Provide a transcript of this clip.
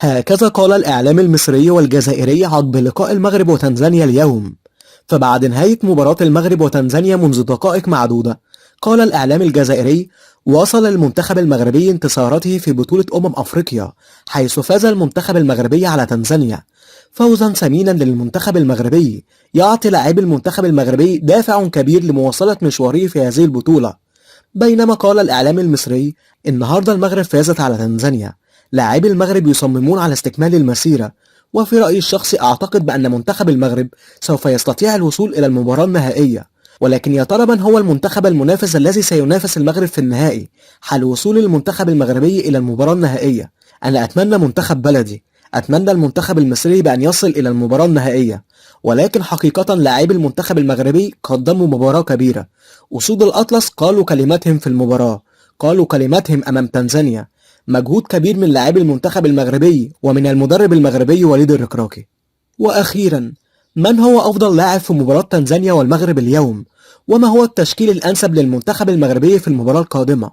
هكذا قال الإعلام المصري والجزائري عقب لقاء المغرب وتنزانيا اليوم. فبعد نهاية مباراة المغرب وتنزانيا منذ دقائق معدودة، قال الإعلام الجزائري: واصل المنتخب المغربي انتصاراته في بطولة أفريقيا، حيث فاز المنتخب المغربي على تنزانيا فوزا ثمينا للمنتخب المغربي، يعطي لاعبي المنتخب المغربي دافع كبير لمواصلة مشواره في هذه البطولة. بينما قال الإعلام المصري: النهاردة المغرب فازت على تنزانيا، لاعبي المغرب يصممون على استكمال المسيرة، وفي رأيي الشخصي أعتقد بأن منتخب المغرب سوف يستطيع الوصول إلى المباراة النهائية، ولكن يا ترى من هو المنتخب المنافس الذي سينافس المغرب في النهائي حال وصول المنتخب المغربي إلى المباراة النهائية؟ أنا أتمنى منتخب بلدي، أتمنى المنتخب المصري بأن يصل إلى المباراة النهائية، ولكن حقيقة لاعبي المنتخب المغربي قدموا مباراة كبيرة. أسود الأطلس قالوا كلماتهم في المباراة، قالوا كلماتهم أمام تنزانيا. مجهود كبير من لاعبي المنتخب المغربي ومن المدرب المغربي وليد الركراكي. وأخيرا، من هو أفضل لاعب في مباراة تنزانيا والمغرب اليوم؟ وما هو التشكيل الأنسب للمنتخب المغربي في المباراة القادمة؟